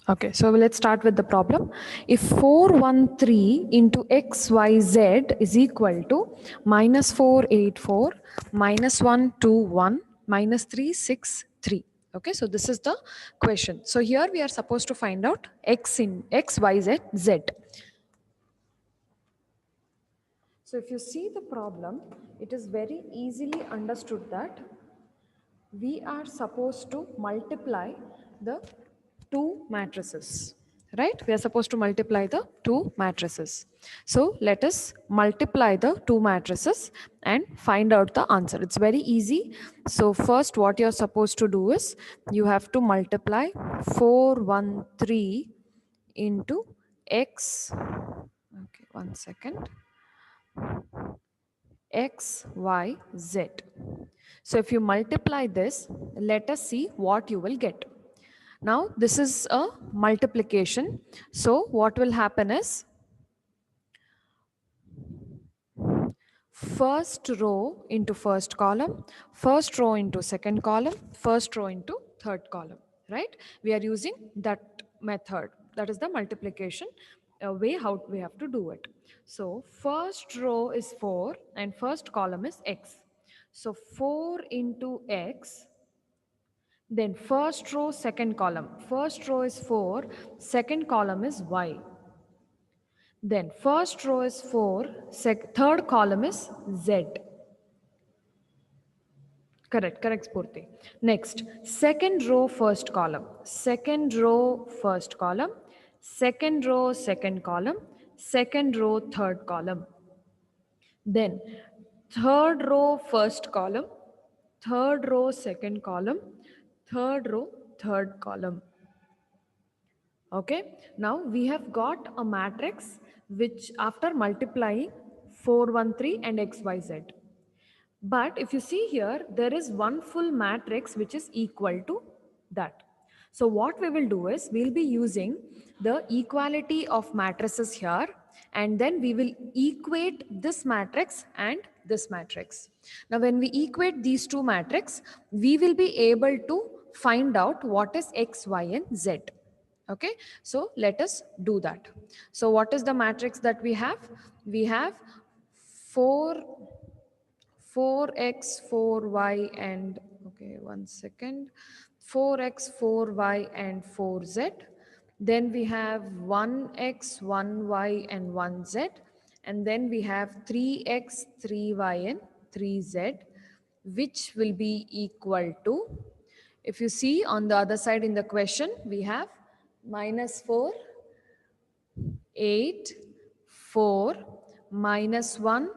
Okay, so let's start with the problem. If 413 into xyz is equal to minus 484, minus 121, minus 363. Okay, so this is the question. So here we are supposed to find out x in x, y, z, z. So if you see the problem, it is very easily understood that we are supposed to multiply the two matrices, right? We are supposed to multiply the two matrices. So let us multiply the two matrices and find out the answer. It's very easy. So first what you're supposed to do is you have to multiply 413 into x. Okay, one second. X, Y, Z. So if you multiply this, let us see what you will get. Now this is a multiplication. So what will happen is first row into first column, first row into second column, first row into third column, right? We are using that method. That is the multiplication way how we have to do it. So first row is 4 and first column is x. So 4 into x, then first row, second column. First row is 4, second column is y. Then first row is 4, third column is z. Correct, Spurti. Next, second row, first column. Second row, first column. Second row, second column. Second row, third column. Then third row, first column. Third row, second column. Third row, third column. Okay, now we have got a matrix which after multiplying 413 and xyz. But if you see here, there is one full matrix which is equal to that. So what we will do is we'll be using the equality of matrices here, and then we will equate this matrix and this matrix. Now when we equate these two matrices, we will be able to find out what is x, y, and z. Okay, so let us do that. So what is the matrix that we have? We have 4 4x 4y and okay, one second, 4x 4y and 4z. Then we have 1x 1y and 1z, and then we have 3x 3y and 3z, which will be equal to, if you see on the other side in the question, we have minus 4, 8, 4, minus 1,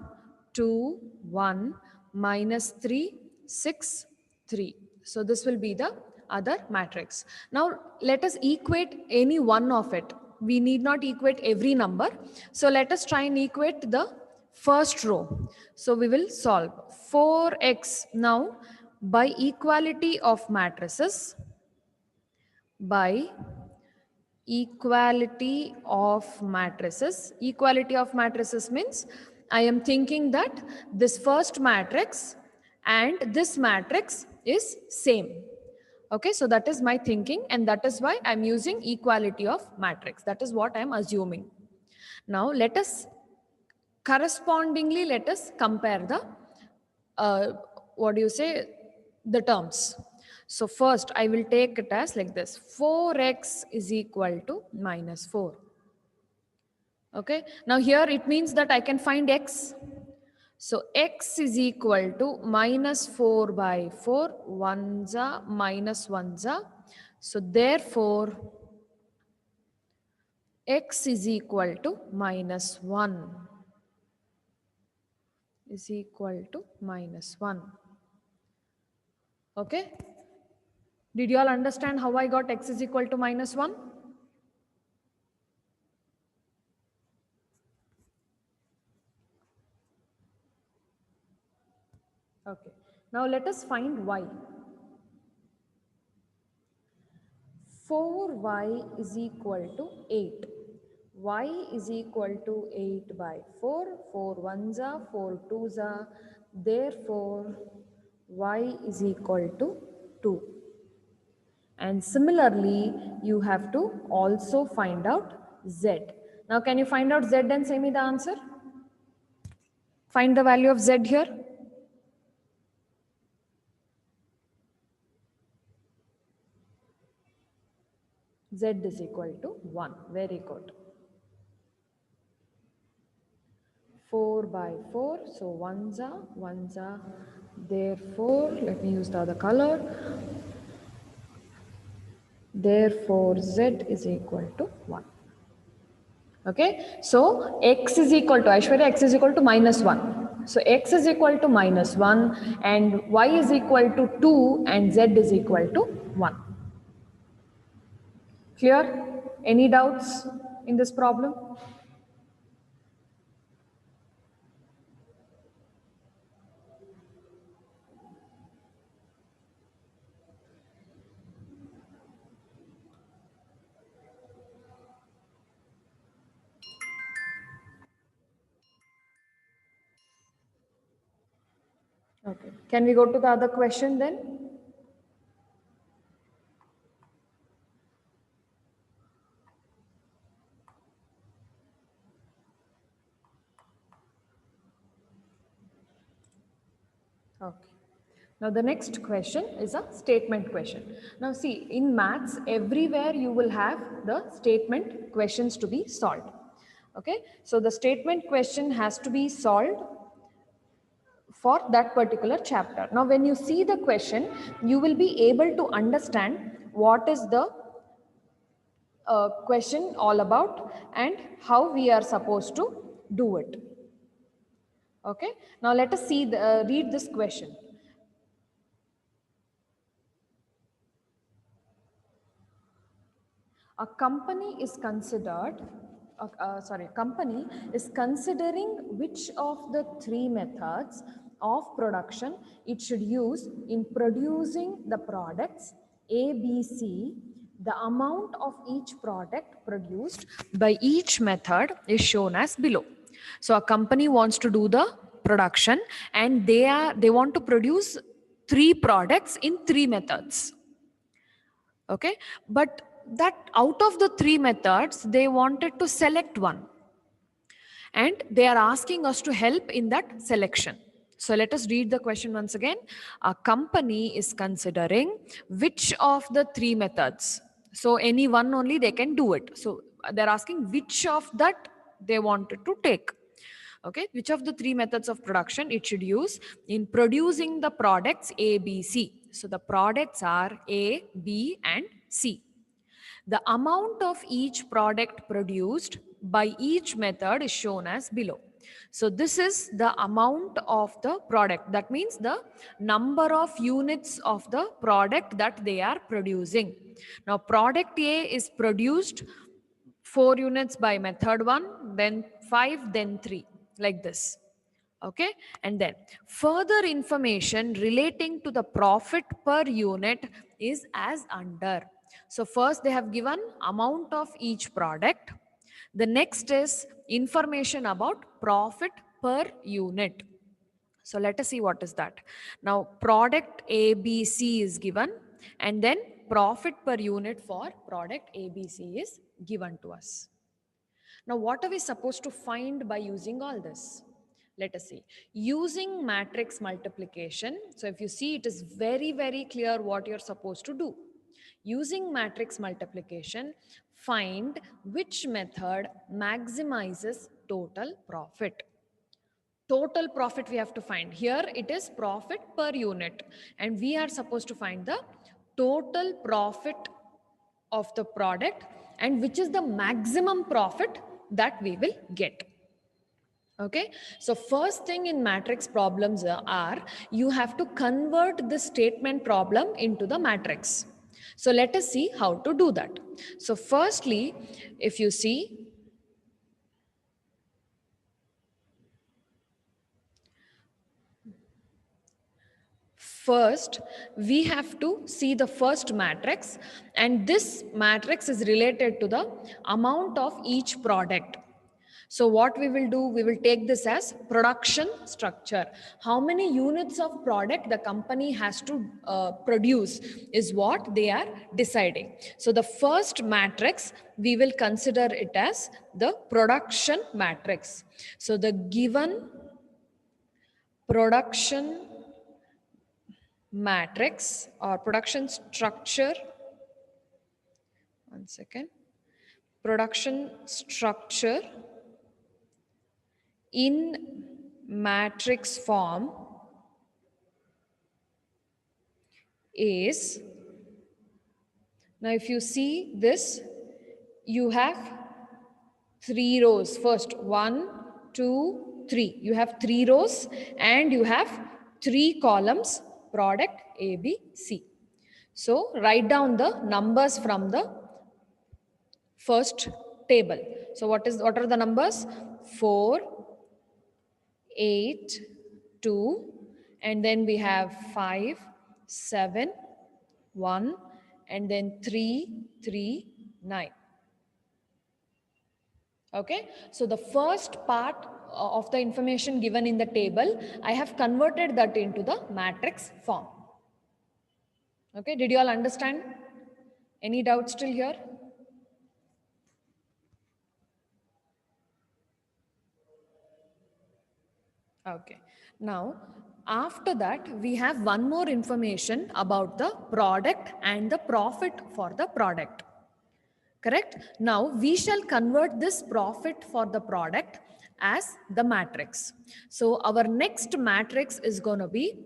2, 1, minus 3, 6, 3. So this will be the other matrix. Now let us equate any one of it. We need not equate every number. So let us try and equate the first row. So we will solve 4x. Now by equality of matrices, by equality of matrices. Equality of matrices means I am thinking that this first matrix and this matrix is same. Okay, so that is my thinking, and that is why I'm using equality of matrix. That is what I'm assuming. Now let us correspondingly, let us compare the what do you say, the terms. So first I will take it as like this: 4x is equal to minus 4. Okay, now here it means that I can find x. So x is equal to minus 4 by 4, 1 minus 1. So therefore x is equal to minus 1, is equal to minus 1. Okay, did you all understand how I got x is equal to minus 1? Okay, now let us find y. 4y is equal to 8. Y is equal to 8 by 4. 4 ones are, 4 twos are. Therefore, y is equal to 2. And similarly, you have to also find out Z. Now, can you find out Z and say me the answer? Find the value of Z here. Z is equal to 1. Very good. 4 by 4. So, ones are, ones are. Therefore, let me use the other color. Therefore, Z is equal to 1. Okay. So, X is equal to, Aishwarya, X is equal to minus 1. So, X is equal to minus 1 and Y is equal to 2 and Z is equal to 1. Clear? Any doubts in this problem? Okay. Can we go to the other question then? Okay. Now the next question is a statement question. Now see, in maths, everywhere you will have the statement questions to be solved. Okay. So the statement question has to be solved for that particular chapter. Now when you see the question, you will be able to understand what is the question all about and how we are supposed to do it. Okay. Now let us see read this question. A company is company is considering which of the three methods of production it should use in producing the products A, B, C. The amount of each product produced by each method is shown as below. So a company wants to do the production and they want to produce three products in three methods. Okay, but that out of the three methods they wanted to select one and they are asking us to help in that selection. So let us read the question once again. A company is considering which of the three methods, so any one only they can do it, so they're asking which of that they wanted to take. Okay, which of the three methods of production it should use in producing the products A, B, C. So the products are A, B and C. The amount of each product produced by each method is shown as below. So this is the amount of the product. That means the number of units of the product that they are producing. Now product A is produced 4 units by method 1, then 5, then 3, like this. Okay, and then further information relating to the profit per unit is as under. So first they have given amount of each product. The next is information about profit per unit. So let us see what is that. Now product ABC is given and then profit per unit for product ABC is given to us. Now what are we supposed to find by using all this? Let us see. Using matrix multiplication. So if you see, it is very, very clear what you're supposed to do. Using matrix multiplication, find which method maximizes total profit. Total profit we have to find. Here it is profit per unit and we are supposed to find the total profit of the product and which is the maximum profit that we will get. Okay, so first thing in matrix problems are you have to convert the statement problem into the matrix. So let us see how to do that. So firstly, if you see, first we have to see the first matrix and this matrix is related to the amount of each product. So what we will do, we will take this as production structure. How many units of product the company has to produce is what they are deciding. So the first matrix, we will consider it as the production matrix. So the given production matrix or production structure, one second, production structure in matrix form is, now if you see this, you have 3 rows. First 1, 2, 3. You have 3 rows and you have 3 columns, product A, B, C. So write down the numbers from the first table. So what are the numbers? 4, 8, 2, and then we have 5, 7, 1, and then 3, 3, 9. Okay, so the first part of the information given in the table, I have converted that into the matrix form. Okay, did you all understand? Any doubts still here? Okay, now after that we have one more information about the product and the profit for the product. Correct? Now we shall convert this profit for the product as the matrix. So our next matrix is going to be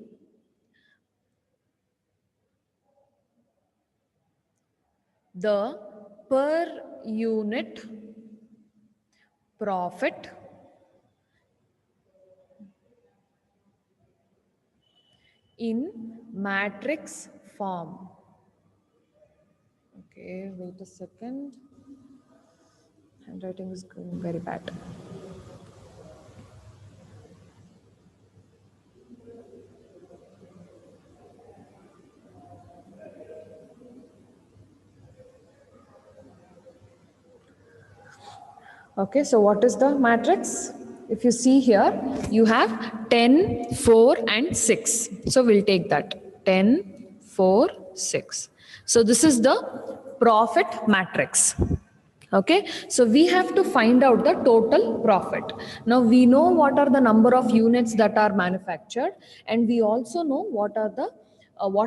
the per unit profit in matrix form. Okay, wait a second. Handwriting is going very bad. Okay, so what is the matrix? If you see here, you have 10, 4 and 6. So we'll take that. 10, 4, 6. So this is the profit matrix. Okay, so we have to find out the total profit. Now we know what are the number of units that are manufactured, and we also know what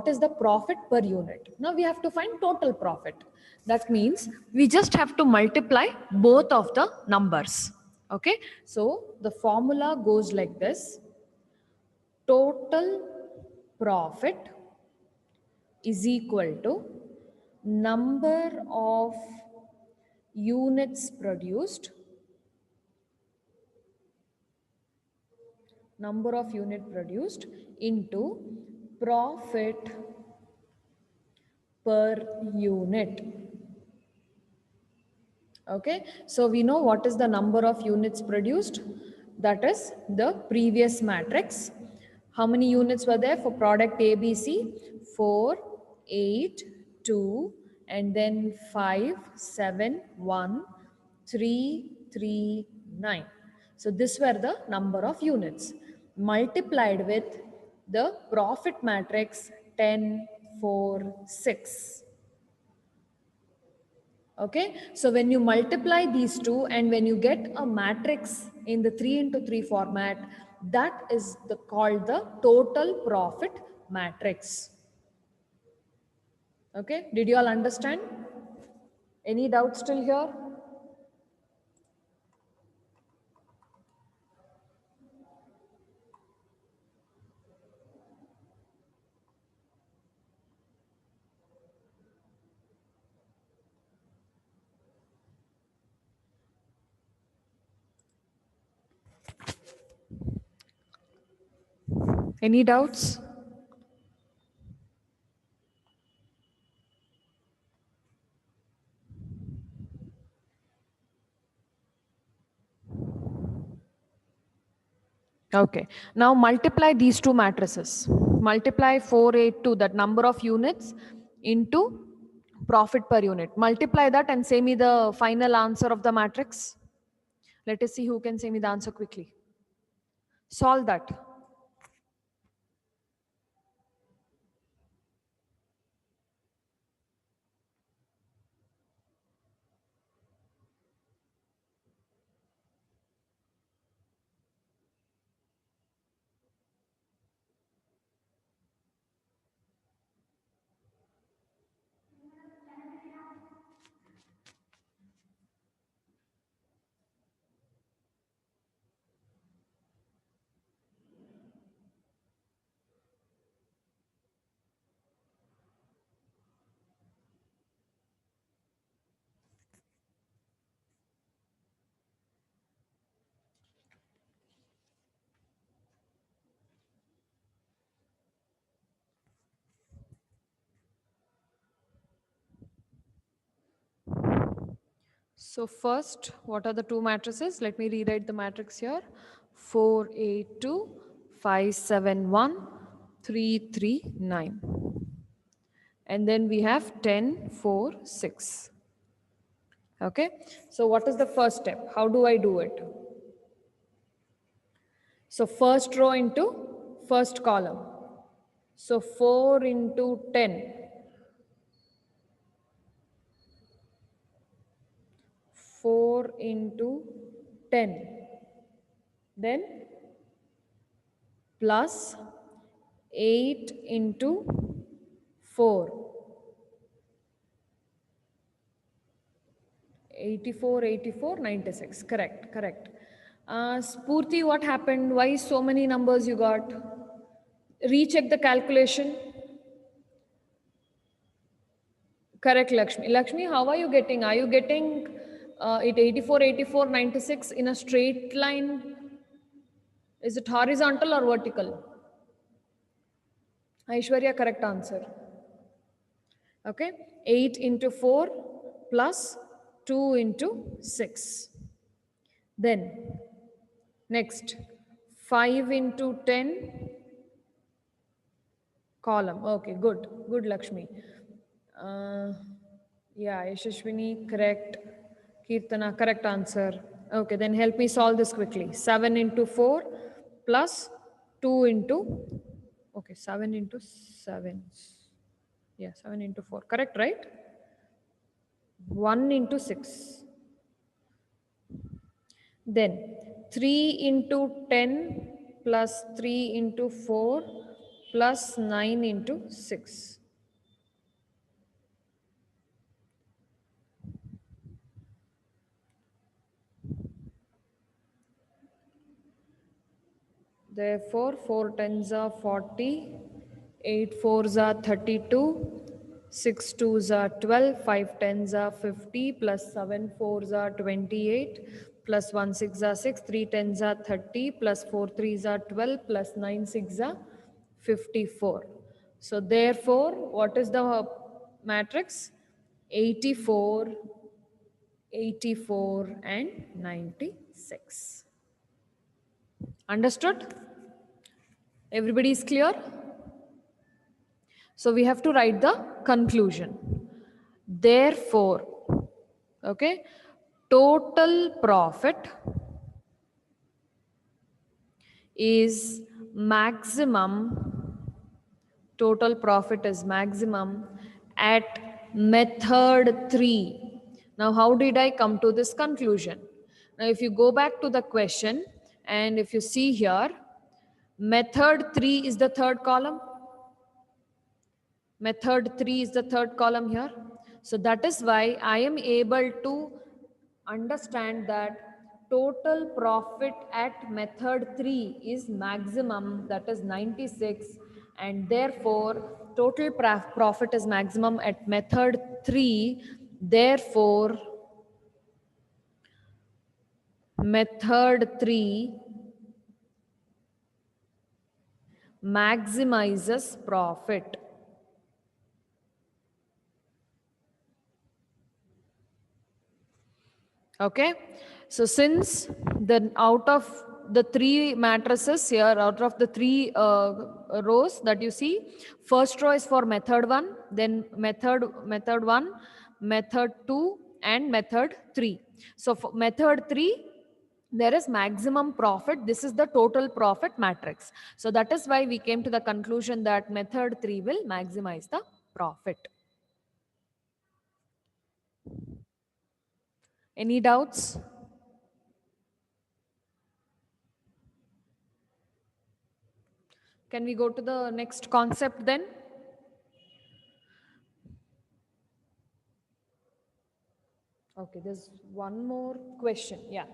is the profit per unit. Now we have to find total profit. That means we just have to multiply both of the numbers. Okay, so the formula goes like this: total profit is equal to number of units produced, into profit per unit. Okay, so we know what is the number of units produced. That is the previous matrix. How many units were there for product A, B, C? 4, 8, 2, and then 5, 7, 1, 3, 3, 9. So this were the number of units multiplied with the profit matrix 10, 4, 6. Okay, so when you multiply these two and when you get a matrix in the 3 into 3 format, that is called the total profit matrix. Okay, did you all understand? Any doubts still here? Any doubts? Okay, now multiply these two matrices. Multiply 482, that number of units, into profit per unit. Multiply that and say me the final answer of the matrix. Let us see who can say me the answer quickly. Solve that. So first, what are the two matrices? Let me rewrite the matrix here. 4, 8, 2, 5, 7, 1, 3, 3, 9. And then we have 10, 4, 6. Okay. So what is the first step? How do I do it? So first row into first column. So 4 into 10. 4 into 10. Then plus 8 into 4. 84, 84, 96. Correct, correct. Spurti, what happened? Why so many numbers you got? Recheck the calculation. Correct, Lakshmi. Lakshmi, how are you getting? Are you getting it 84, 84, 96 in a straight line? Is it horizontal or vertical? Aishwarya, correct answer. Okay. 8 into 4 plus 2 into 6. Then, next, 5 into 10 column. Okay, good. Good, Lakshmi. Yeah, Yashashwini, correct. Kirtana, correct answer. Okay, then help me solve this quickly. 7 into 4 plus 2 into, okay, 7 into 7. Yeah, 7 into 4. Correct, right? 1 into 6. Then 3 into 10 plus 3 into 4 plus 9 into 6. Therefore, 4 tens are 40, 8 fours are 32, 6 twos are 12, 5 tens are 50, plus 7 fours are 28, plus 1 six are 6, 3 tens are 30, plus 4 threes are 12, plus 9 six are 54. So therefore, what is the matrix? 84, 84 and 96. Understood? Everybody is clear? So we have to write the conclusion. Therefore, okay, total profit is maximum, total profit is maximum at method 3. Now, how did I come to this conclusion? Now, if you go back to the question and if you see here, method 3 is the third column. Method 3 is the third column here. So that is why I am able to understand that total profit at method 3 is maximum, that is 96, and therefore total profit is maximum at method 3. Therefore, method 3 maximizes profit. Okay, so since the out of the three matrices here, out of the three rows that you see, first row is for method 1, then method 1, method 2 and method 3. So for method 3, there is maximum profit. This is the total profit matrix. So that is why we came to the conclusion that method 3 will maximize the profit. Any doubts? Can we go to the next concept then? Okay, there's one more question. Yeah,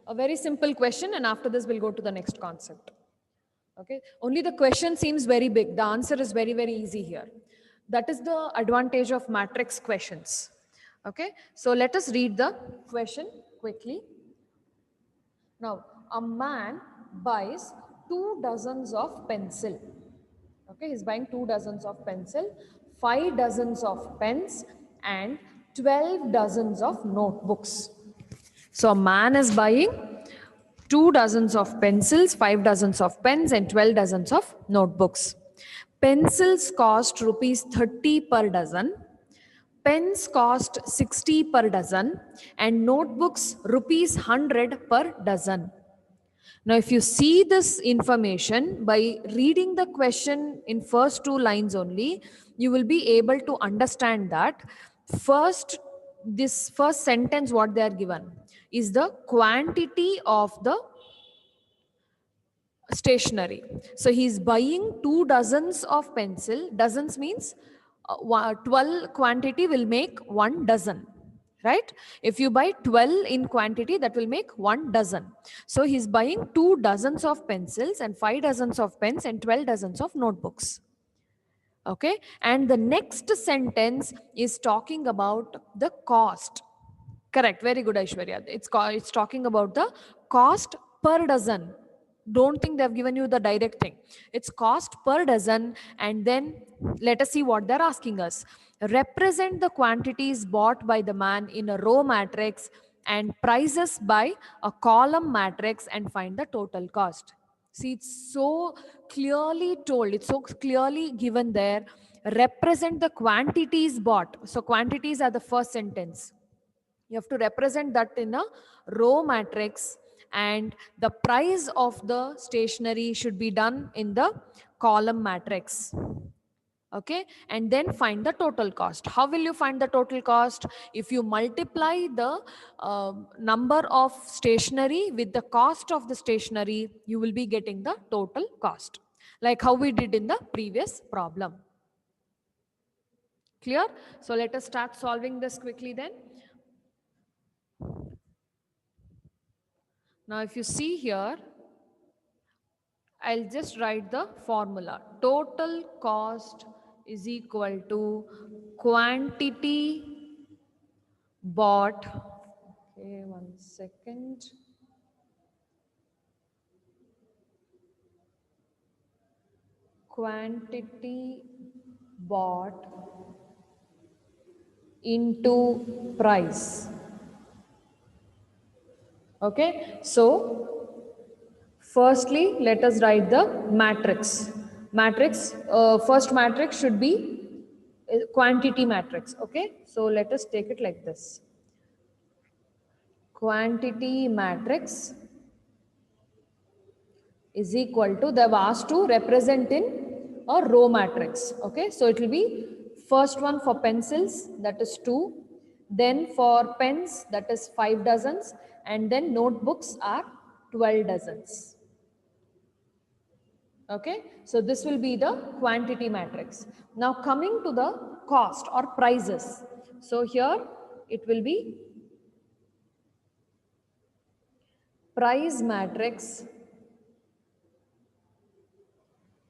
a very simple question, and after this we'll go to the next concept. Okay, only the question seems very big. The answer is very, very easy here. That is the advantage of matrix questions. Okay, so let us read the question quickly. Now, a man buys 2 dozens of pencil. Okay, he's buying 2 dozens of pencil, 5 dozens of pens, and 12 dozens of notebooks. So a man is buying 2 dozens of pencils, 5 dozens of pens, and 12 dozens of notebooks. Pencils cost rupees 30 per dozen. Pens cost 60 per dozen, and notebooks rupees 100 per dozen. Now, if you see this information by reading the question in first 2 lines only, you will be able to understand that this first sentence what they are given is the quantity of the stationery. So he's buying 2 dozens of pencil. Dozens means 12 quantity will make 1 dozen, right? If you buy 12 in quantity, that will make 1 dozen. So he's buying 2 dozens of pencils and 5 dozens of pens and 12 dozens of notebooks. Okay, and the next sentence is talking about the cost. Correct, very good, Aishwarya. It's talking about the cost per dozen. Don't think they've given you the direct thing. It's cost per dozen, and then let us see what they're asking us. Represent the quantities bought by the man in a row matrix and prices by a column matrix and find the total cost. See, it's so clearly told, it's so clearly given there. Represent the quantities bought. So quantities are the first sentence. You have to represent that in a row matrix, and the price of the stationery should be done in the column matrix. Okay, and then find the total cost. How will you find the total cost? If you multiply the number of stationery with the cost of the stationery, you will be getting the total cost, like how we did in the previous problem. Clear? So let us start solving this quickly then. Now if you see here, I'll just write the formula. Total cost is equal to quantity bought. Okay, 1 second. Quantity bought into price. Okay, so firstly, let us write the matrix. First matrix should be quantity matrix. Okay, so let us take it like this. Quantity matrix is equal to, they've asked to represent in a row matrix. Okay, so it will be first one for pencils, that is 2. Then for pens, that is 5 dozens. And then notebooks are 12 dozens. Okay, so this will be the quantity matrix. Now coming to the cost or prices. So here it will be price matrix,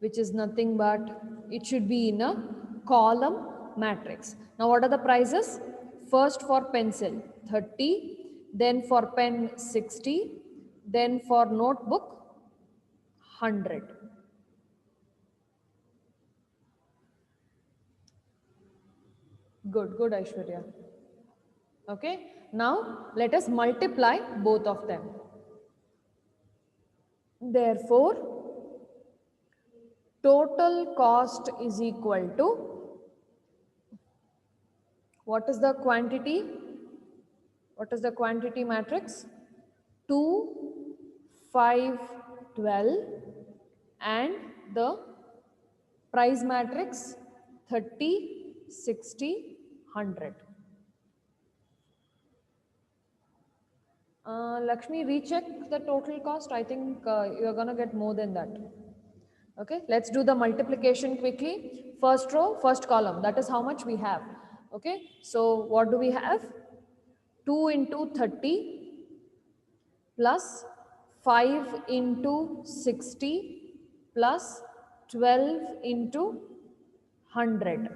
which is nothing but it should be in a column matrix. Now what are the prices? First for pencil 30, then for pen 60, then for notebook 100. Good, good, Aishwarya. Okay, now let us multiply both of them. Therefore, total cost is equal to, what is the quantity? What is the quantity matrix? 2 5, 12, and the price matrix 30, 60, 100. Lakshmi, recheck the total cost. I think you're going to get more than that. Okay, let's do the multiplication quickly. First row, first column, that is how much we have. Okay, so what do we have? 2 into 30 plus 5 into 60 plus 12 into 100.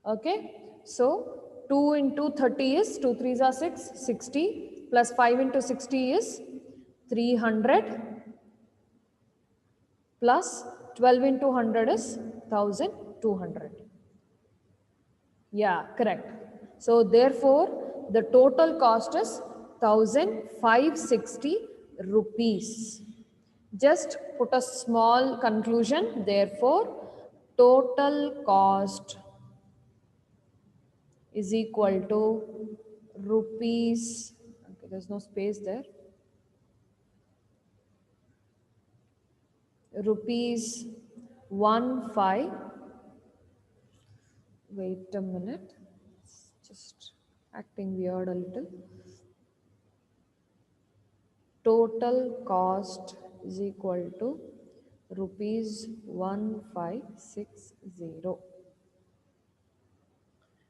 Okay, so 2 into 30 is 2 3s are 6, 60 plus 5 into 60 is 300 plus 12 into 100 is 1200. Yeah, correct. So therefore, the total cost is 1560 rupees. Just put a small conclusion. Therefore, total cost is equal to rupees. Okay, there's no space there. Rupees 15. Wait a minute. It's just acting weird a little. Total cost is equal to rupees 1560.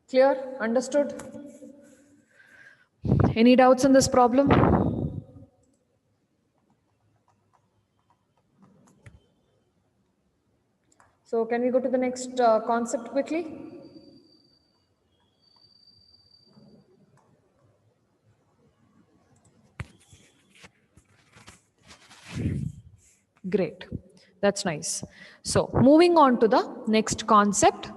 Clear? Understood? Any doubts in this problem? So can we go to the next concept quickly? Great. That's nice. So moving on to the next concept,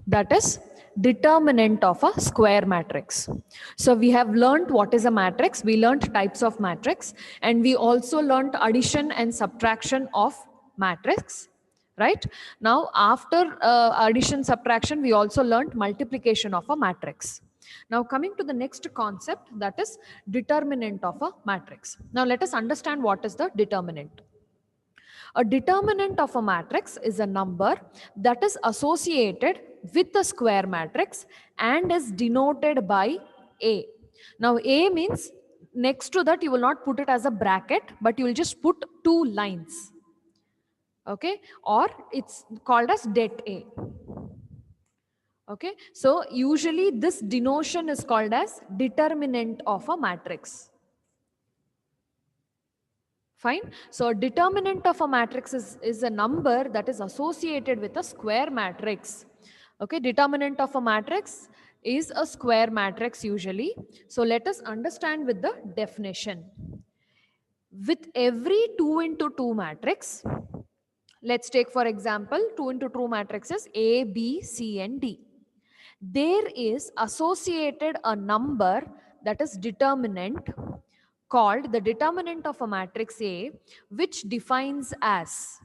that is determinant of a square matrix. So we have learned what is a matrix, we learned types of matrix, and we also learned addition and subtraction of matrix, right? Now after addition subtraction, we also learned multiplication of a matrix. Now coming to the next concept, that is determinant of a matrix. Now let us understand what is the determinant. A determinant of a matrix is a number that is associated with the square matrix and is denoted by A. Now A means next to that you will not put it as a bracket, but you will just put two lines. Okay, or it's called as det A. Okay, so usually this denotion is called as determinant of a matrix. Fine. So a determinant of a matrix is a number that is associated with a square matrix. Okay, determinant of a matrix is a square matrix usually. So let us understand with the definition. With every 2 into 2 matrix, let's take for example 2 into 2 matrices A, B, C and D. There is associated a number that is determinant called the determinant of a matrix A, which defines as.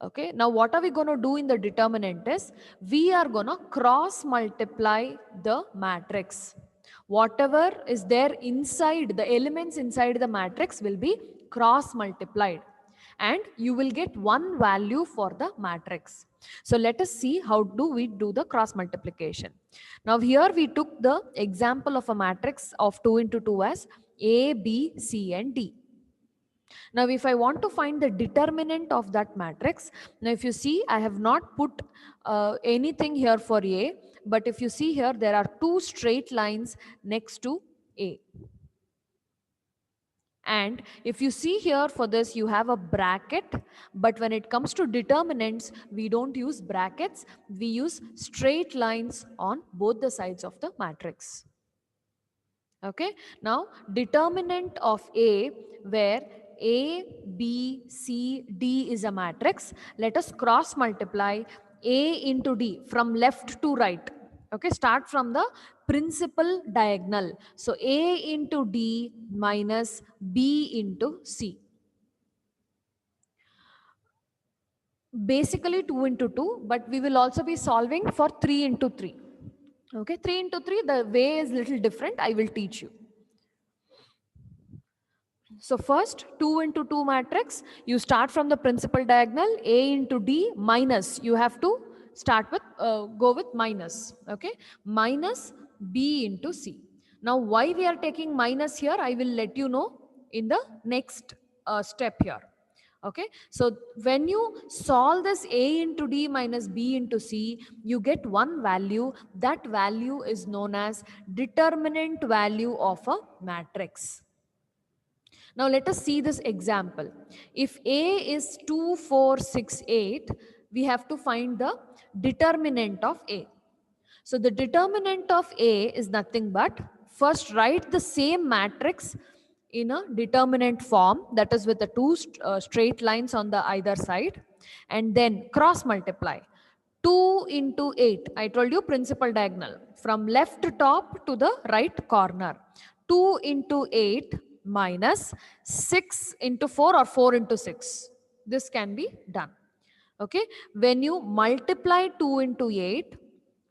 Okay, now what are we going to do in the determinant is we are going to cross multiply the matrix. Whatever is there inside, the elements inside the matrix will be cross multiplied and you will get one value for the matrix. So let us see how do we do the cross multiplication. Now here we took the example of a matrix of 2 into 2 as A, B, C and D. Now if I want to find the determinant of that matrix, now if you see I have not put anything here for A, but if you see here there are two straight lines next to A. And if you see here for this, you have a bracket, but when it comes to determinants, we don't use brackets, we use straight lines on both the sides of the matrix. Okay, now determinant of A, where A, B, C, D is a matrix, let us cross multiply A into D from left to right. Okay, start from the principal diagonal. So A into D minus B into C. Basically 2 into 2, but we will also be solving for 3 into 3. Okay, 3 into 3, the way is little different. I will teach you. So first 2 into 2 matrix, you start from the principal diagonal A into D minus, you have to start with, go with minus, okay, minus B into C. Now why we are taking minus here, I will let you know in the next step here. Okay, so when you solve this A into D minus B into C, you get one value. That value is known as determinant value of a matrix. Now let us see this example. If A is 2, 4, 6, 8, we have to find the determinant of A. So the determinant of A is nothing but, first write the same matrix in a determinant form, that is with the two straight lines on the either side, and then cross multiply. 2 into 8, I told you principal diagonal, from left top to the right corner. 2 into 8 minus 6 into 4 or 4 into 6. This can be done. Okay, when you multiply 2 into 8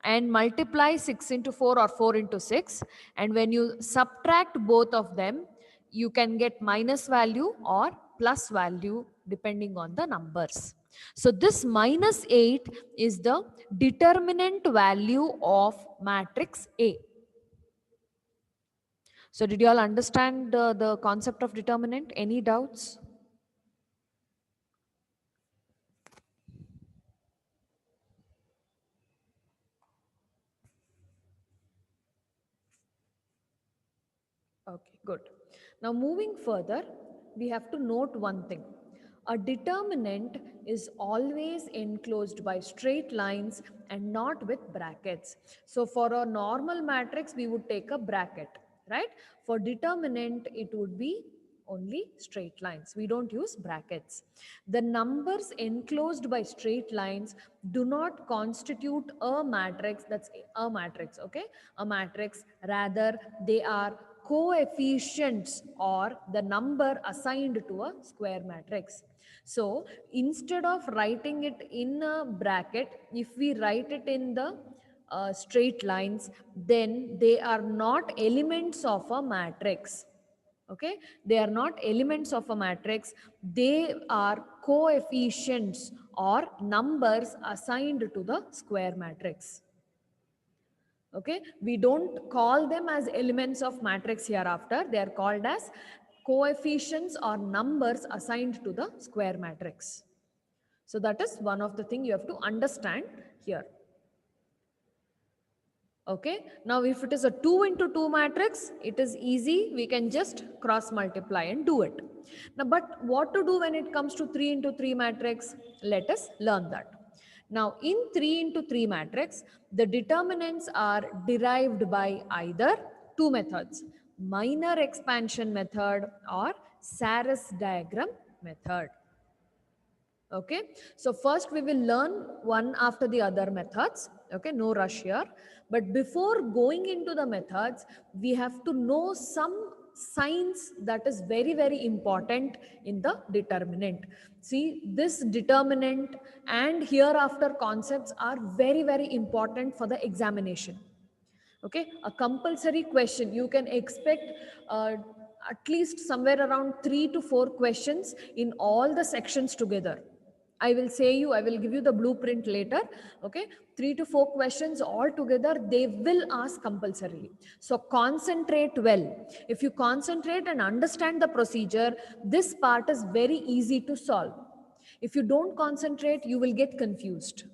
and multiply 6 into 4 or 4 into 6, and when you subtract both of them, you can get minus value or plus value depending on the numbers. So this minus 8 is the determinant value of matrix A. So did you all understand the concept of determinant? Any doubts? Okay, good. Now moving further, we have to note one thing. A determinant is always enclosed by straight lines and not with brackets. So for a normal matrix, we would take a bracket, right? For determinant, it would be only straight lines. We don't use brackets. The numbers enclosed by straight lines do not constitute a matrix. That's a matrix, okay? A matrix. Rather, they are coefficients or the number assigned to a square matrix. So instead of writing it in a bracket, if we write it in the straight lines, then they are not elements of a matrix. Okay, they are not elements of a matrix, they are coefficients or numbers assigned to the square matrix. Okay, we don't call them as elements of matrix hereafter, they are called as coefficients or numbers assigned to the square matrix. So that is one of the things you have to understand here. Okay, now if it is a 2 into 2 matrix, it is easy, we can just cross multiply and do it. Now, but what to do when it comes to 3 into 3 matrix? Let us learn that. Now, in 3 into 3 matrix, the determinants are derived by either two methods, minor expansion method or Saris diagram method. Okay, so first we will learn one after the other methods. Okay, no rush here, but before going into the methods, we have to know some signs that is very important in the determinant. See, this determinant and hereafter concepts are very important for the examination. Okay, a compulsory question, you can expect at least somewhere around 3 to 4 questions in all the sections together. I will give you the blueprint later. Okay, 3 to 4 questions all together, they will ask compulsorily. So concentrate well. If you concentrate and understand the procedure, this part is very easy to solve. If you don't concentrate, you will get confused.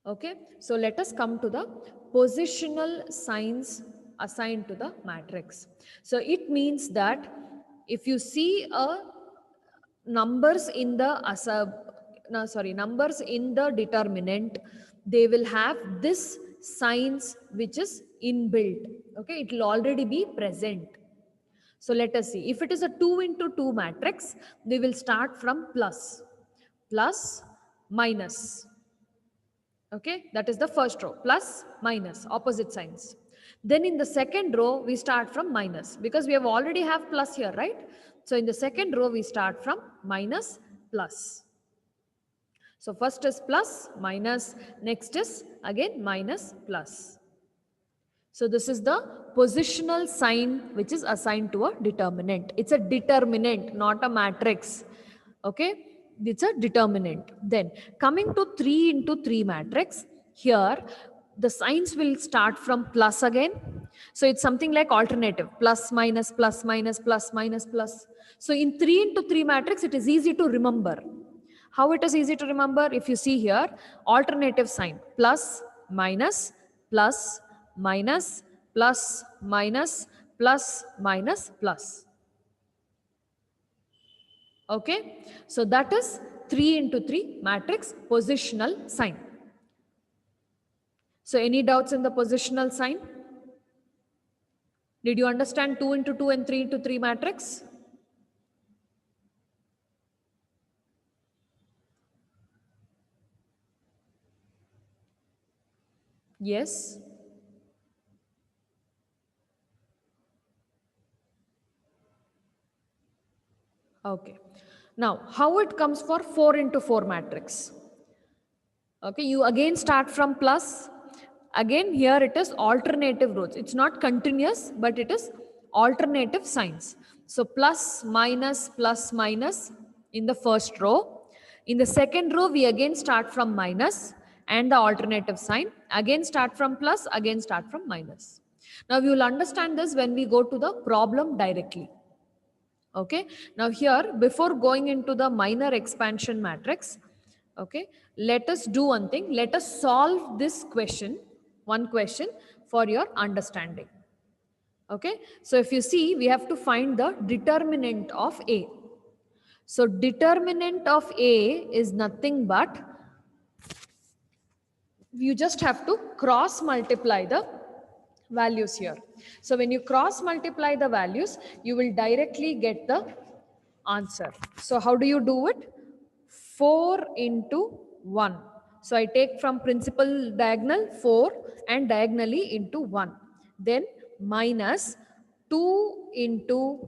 Okay, so let us come to the positional signs assigned to the matrix. So it means that if you see a numbers in the numbers in the determinant, they will have this signs which is inbuilt. Okay, it will already be present. So let us see, if it is a 2 into 2 matrix, we will start from plus, minus. Okay, that is the first row, plus, minus, opposite signs. Then in the second row, we start from minus because we have already have plus here, right? So in the second row, we start from minus, plus. So first is plus, minus, next is again minus, plus. So this is the positional sign which is assigned to a determinant. It's a determinant, not a matrix. Okay, it's a determinant. Then coming to 3 into 3 matrix, here the signs will start from plus again. So it's something like alternative, plus minus plus minus plus minus plus. So in 3 into 3 matrix, it is easy to remember. How it is easy to remember? If you see here, alternative sign, plus, minus, plus, minus, plus, minus, plus, minus, plus. Okay, so that is 3 into 3 matrix positional sign. So any doubts in the positional sign? Did you understand 2 into 2 and 3 into 3 matrix? Yes. Okay. Now, how it comes for 4 into 4 matrix? Okay, you again start from plus. Again, here it is alternative rows. It's not continuous, but it is alternative signs. So plus minus in the first row. In the second row, we again start from minus and the alternative sign. Again start from plus, again start from minus. Now we will understand this when we go to the problem directly. Okay, now here before going into the minor expansion matrix, okay, let us do one thing. Let us solve this question, one question, for your understanding. Okay, so if you see, we have to find the determinant of A. So determinant of A is nothing but, you just have to cross multiply the values here. So when you cross multiply the values, you will directly get the answer. So how do you do it? 4 into 1. So I take from principal diagonal 4 and diagonally into 1. Then minus 2 into